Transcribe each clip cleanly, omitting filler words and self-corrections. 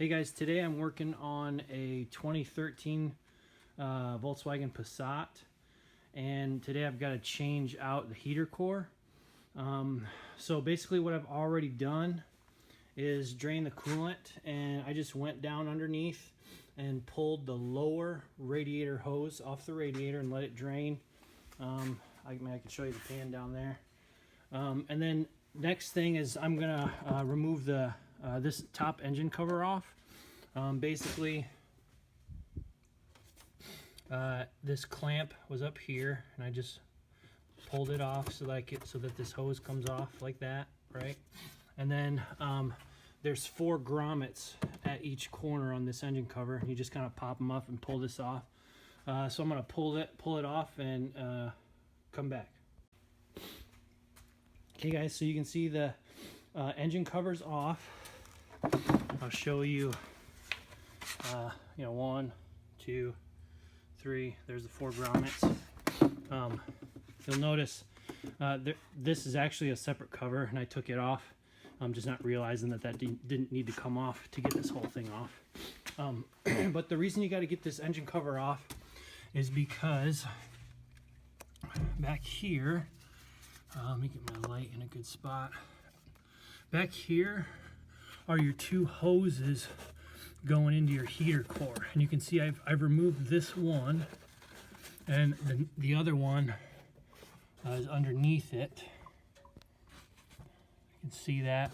Hey guys, today I'm working on a 2013 Volkswagen Passat, and today I've got to change out the heater core. So basically what I've already done is drain the coolant, and I just went down underneath and pulled the lower radiator hose off the radiator and let it drain. I can show you the pan down there. And then next thing is I'm gonna remove the this top engine cover off. Basically, this clamp was up here, and I just pulled it off so that this hose comes off like that, right? And then there's 4 grommets at each corner on this engine cover, and you just kind of pop them up and pull this off. So I'm gonna pull it off and come back. Okay, guys, so you can see the engine cover's off. I'll show you, 1, 2, 3, there's the 4 grommets. You'll notice this is actually a separate cover, and I took it off. I'm just not realizing that didn't need to come off to get this whole thing off. But the reason you got to get this engine cover off is because back here, let me get my light in a good spot. Back here are your 2 hoses going into your heater core, and you can see I've removed this one, and the other one is underneath it. You can see that.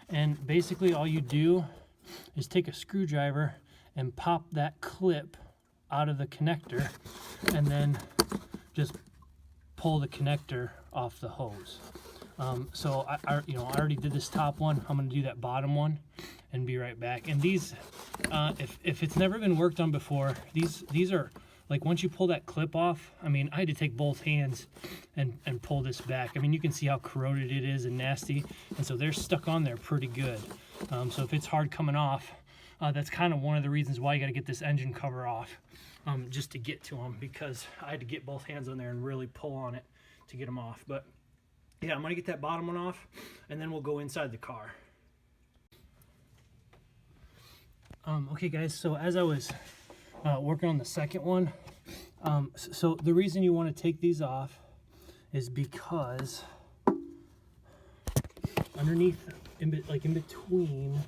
And basically all you do is take a screwdriver and pop that clip out of the connector, and then just pull the connector off the hose. So I already did this top one. I'm going to do that bottom one and be right back. And these, if it's never been worked on before, these are like, once you pull that clip off, I mean, I had to take both hands and pull this back. I mean, you can see how corroded it is and nasty, and so they're stuck on there pretty good. So if it's hard coming off, that's kind of one of the reasons why you got to get this engine cover off, just to get to them, because I had to get both hands on there and really pull on it to get them off. But yeah, I'm gonna get that bottom one off, and then we'll go inside the car. Okay guys, so as I was working on the second one, so the reason you want to take these off is because underneath, in between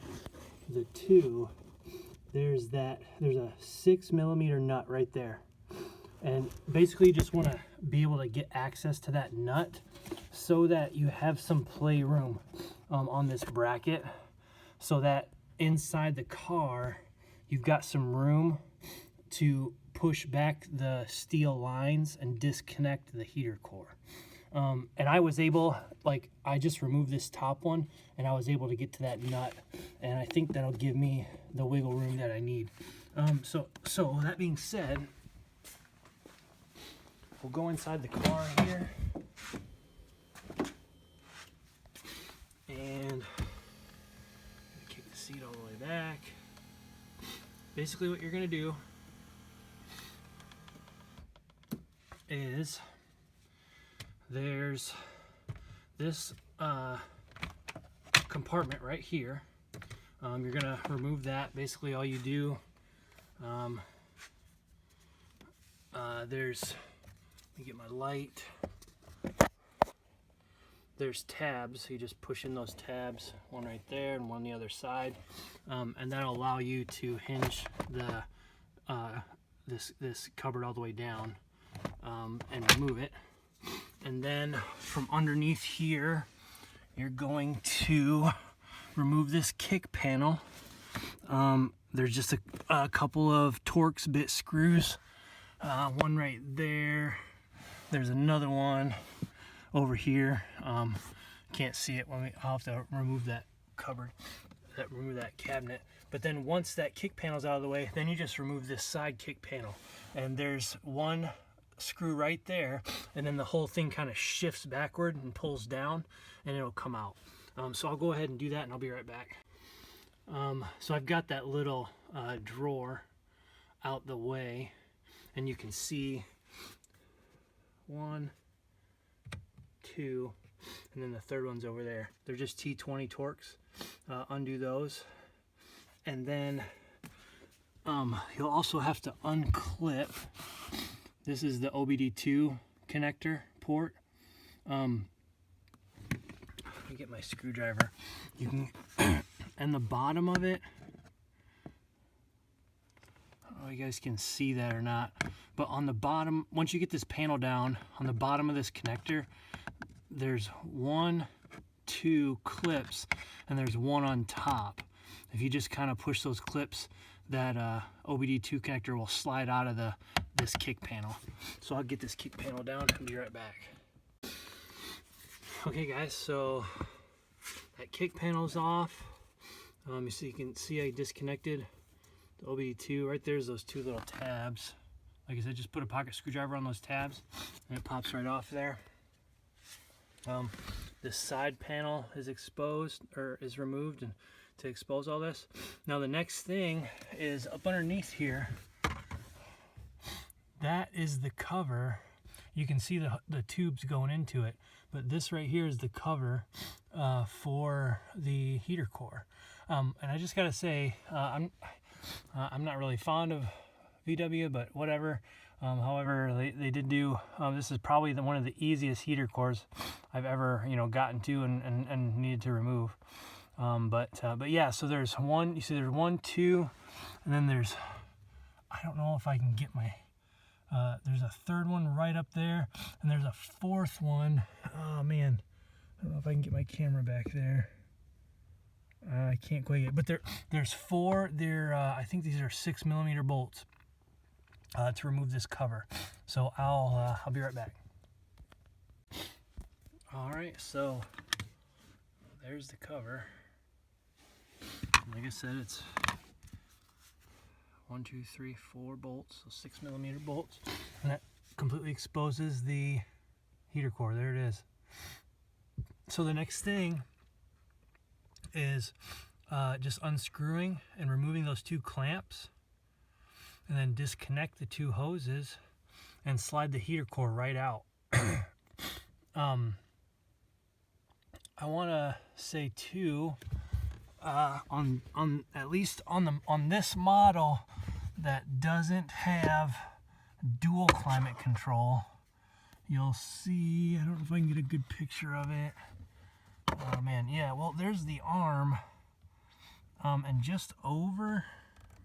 the 2, there's a 6mm nut right there. And basically you just want to be able to get access to that nut so that you have some play room on this bracket, so that inside the car you've got some room to push back the steel lines and disconnect the heater core. And I was able, I just removed this top one, and I was able to get to that nut, and I think that'll give me the wiggle room that I need. So that being said, we'll go inside the car here, and kick the seat all the way back. Basically what you're going to do is there's this compartment right here. You're going to remove that. Basically all you do, let me get my light. There's tabs, so you just push in those tabs, one right there and one on the other side, and that'll allow you to hinge the this cupboard all the way down, and remove it. And then from underneath here, you're going to remove this kick panel. There's just a couple of Torx bit screws, one right there. There's another one over here. Can't see it. I'll have to remove that cupboard, remove that cabinet. But then once that kick panel's out of the way, then you just remove this side kick panel, and there's one screw right there, and then the whole thing kind of shifts backward and pulls down, and it'll come out. So I'll go ahead and do that, and I'll be right back. So I've got that little drawer out the way, and you can see 1, 2, and then the third one's over there. They're just T20 Torx. Undo those, And then you'll also have to unclip. This is the OBD2 connector port. Let me get my screwdriver. You can, and the bottom of it, I don't know if you guys can see that or not, but on the bottom, once you get this panel down, on the bottom of this connector, there's 1, 2 clips, and there's one on top. If you just kind of push those clips, that OBD2 connector will slide out of this kick panel. So I'll get this kick panel down and be right back. Okay guys, so that kick panel's off. So you can see I disconnected the OBD2. Right there's those 2 little tabs. Like I said, just put a pocket screwdriver on those tabs and it pops right off there. This side panel is exposed, or is removed, and to expose all this. Now the next thing is up underneath here. That is the cover. You can see the tubes going into it, but this right here is the cover for the heater core. And I just gotta say, I'm not really fond of VW, but whatever. However, they did do, this is probably one of the easiest heater cores I've ever, gotten to and needed to remove. But yeah, so there's one, you see there's 1, 2, and then there's, I don't know if I can get my, there's a 3rd one right up there, and there's a 4th one. Oh man, I don't know if I can get my camera back there. I can't quite get, but there's 4, I think these are 6mm bolts to remove this cover. So I'll be right back. All right, so there's the cover. Like I said, it's 1, 2, 3, 4 bolts, so 6mm bolts, and that completely exposes the heater core. There it is. So the next thing is just unscrewing and removing those 2 clamps, and then disconnect the 2 hoses and slide the heater core right out. I want to say too, on at least on this model that doesn't have dual climate control, you'll see, I don't know if I can get a good picture of it. Oh man, yeah, well there's the arm, and just over,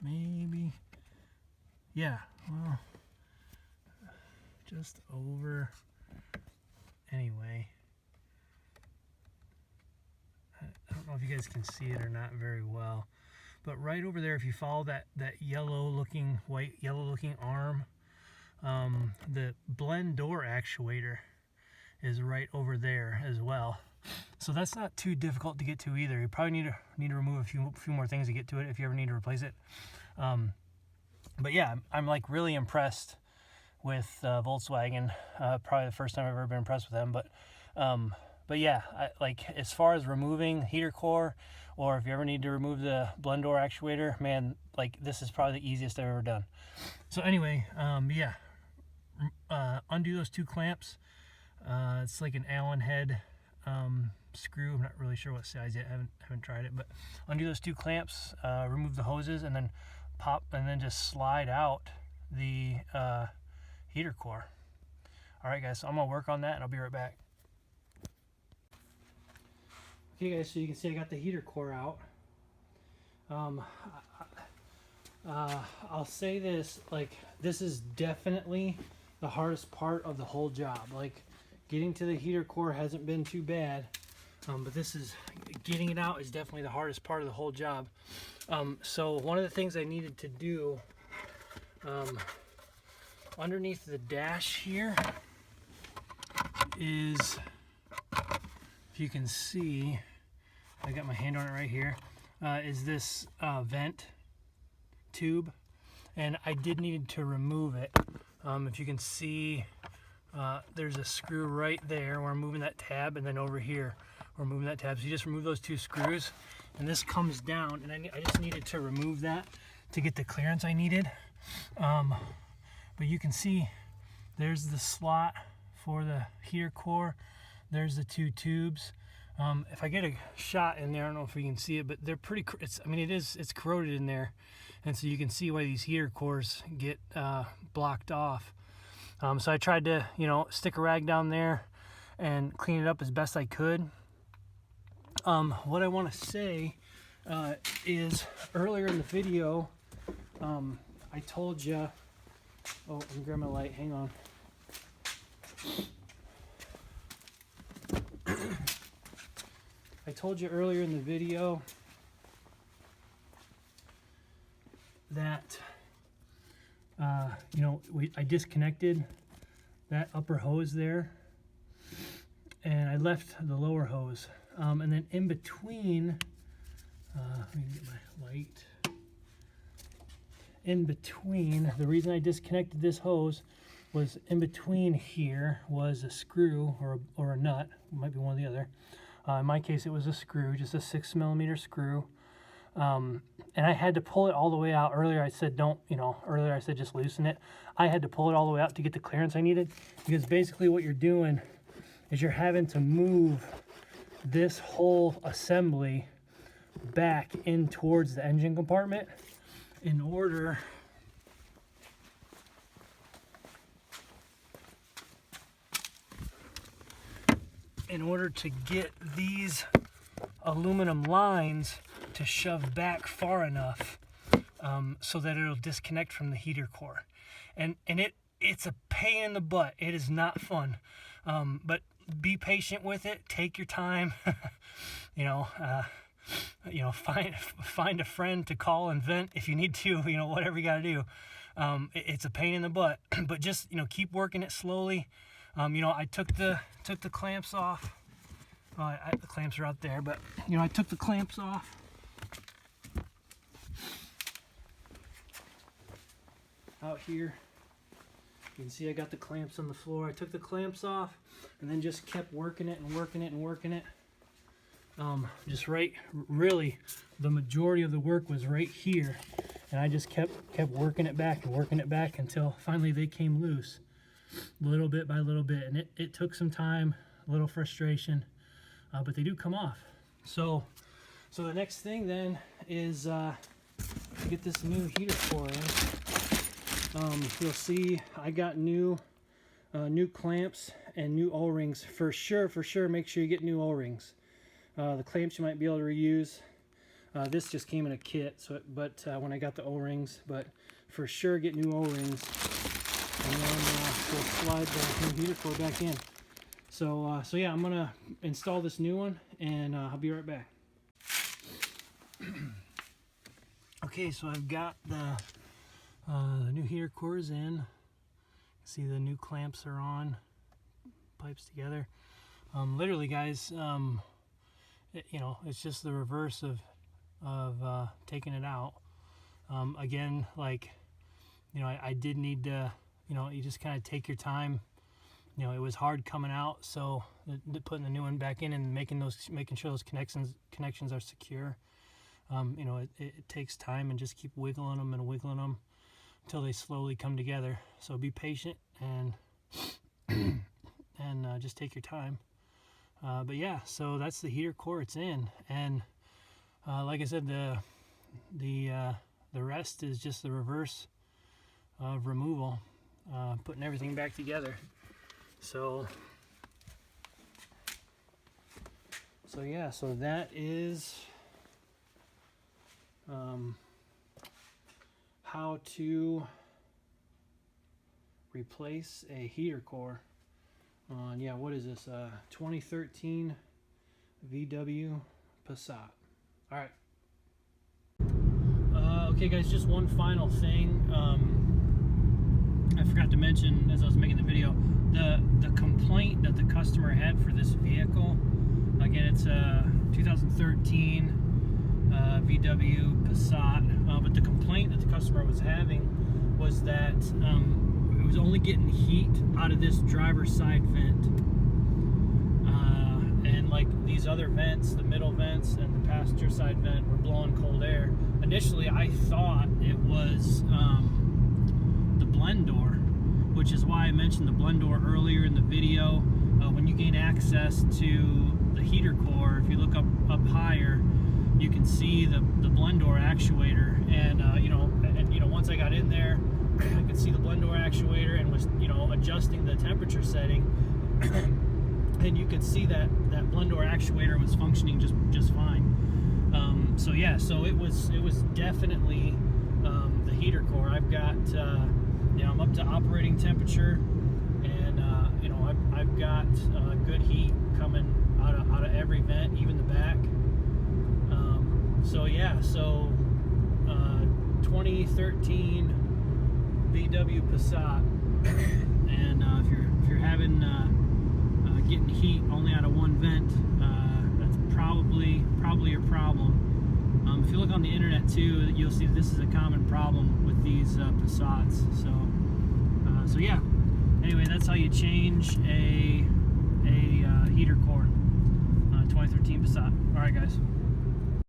maybe, yeah, well, just over, anyway. I don't know if you guys can see it or not very well, but right over there, if you follow that white yellow looking arm, the blend door actuator is right over there as well. So that's not too difficult to get to either. You probably need to remove a few more things to get to it if you ever need to replace it. But yeah, I'm like really impressed with Volkswagen. Probably the first time I've ever been impressed with them. But yeah, like as far as removing heater core, or if you ever need to remove the blend door actuator, man, like this is probably the easiest I've ever done. So anyway, yeah, undo those 2 clamps. It's like an Allen head screw. I'm not really sure what size yet. I haven't tried it, but undo those 2 clamps, remove the hoses, and then pop, and then just slide out the heater core. All right, guys. So I'm gonna work on that, and I'll be right back. Okay guys, so you can see I got the heater core out. I'll say this, like this is definitely the hardest part of the whole job. Like getting to the heater core hasn't been too bad, but getting it out is definitely the hardest part of the whole job. So one of the things I needed to do, underneath the dash here is, if you can see, I got my hand on it right here, is this vent tube, and I did need to remove it. If you can see, there's a screw right there where I'm moving that tab, and then over here we're moving that tab. So you just remove those 2 screws, and this comes down, and I just needed to remove that to get the clearance I needed. But you can see there's the slot for the heater core. There's the 2 tubes. If I get a shot in there, I don't know if you can see it, but they're pretty, it's corroded in there. And so you can see why these heater cores get blocked off. So I tried to, stick a rag down there and clean it up as best I could. What I want to say is earlier in the video, I told you, oh, I'm grabbing my light, hang on. I told you earlier in the video that I disconnected that upper hose there, and I left the lower hose, and then in between, let me get my light. In between, the reason I disconnected this hose was in between here was a screw or a nut. It might be one or the other. In my case, it was a screw, just a 6mm screw. And I had to pull it all the way out. Earlier I said earlier I said just loosen it. I had to pull it all the way out to get the clearance I needed, because basically what you're doing is you're having to move this whole assembly back in towards the engine compartment in order to get these aluminum lines to shove back far enough so that it'll disconnect from the heater core. And it's a pain in the butt. It is not fun. But be patient with it. Take your time. Find a friend to call and vent if you need to. Whatever you got to do. It's a pain in the butt, but just keep working it slowly. I took the clamps off. The clamps are out there, but I took the clamps off. Out here, you can see I got the clamps on the floor. I took the clamps off and then just kept working it and working it and working it. Really, the majority of the work was right here, and I just kept working it back and working it back until finally they came loose, little bit by little bit. And it took some time, a little frustration, but they do come off. So the next thing then is to get this new heater core in. You'll see I got new clamps and new O-rings for sure. Make sure you get new O-rings. The clamps you might be able to reuse. This just came in a kit, but when I got the O-rings, but for sure get new O-rings, and then we'll slide the new heater core back in. So yeah, I'm gonna install this new one, and I'll be right back. Okay, so I've got the new heater cores in. See the new clamps are on, pipes together. Literally, guys, it's just the reverse of taking it out. Again, I did need to, you just kind of take your time. It was hard coming out, so putting the new one back in and making sure those connections are secure. It takes time, and just keep wiggling them until they slowly come together. So be patient and just take your time. But yeah, so that's the heater core it's in, and like I said, the rest is just the reverse of removal, putting everything back together. So yeah, so that is how to replace a heater core on, what is this, 2013 VW Passat. All right. Okay, guys, just one final thing. I forgot to mention as I was making the video, the complaint that the customer had for this vehicle. Again, it's a 2013 VW Passat, but the complaint that the customer was having was that it was only getting heat out of this driver's side vent, and like these other vents, the middle vents and the passenger side vent, were blowing cold air. Initially, I thought it was the blend door, which is why I mentioned the blend door earlier in the video. When you gain access to the heater core, if you look up higher, you can see the blend door actuator, and once I got in there, I could see the blend door actuator and was adjusting the temperature setting, and you could see that blend door actuator was functioning just fine. So yeah, so it was definitely the heater core. I've got I'm up to operating temperature, and I've got good heat coming out of every vent, even the back. So yeah, so 2013 VW Passat, and if you're having getting heat only out of one vent, that's probably your problem. If you look on the internet too, you'll see this is a common problem with these Passats. So yeah. Anyway, that's how you change a heater core. 2013 Passat. All right, guys.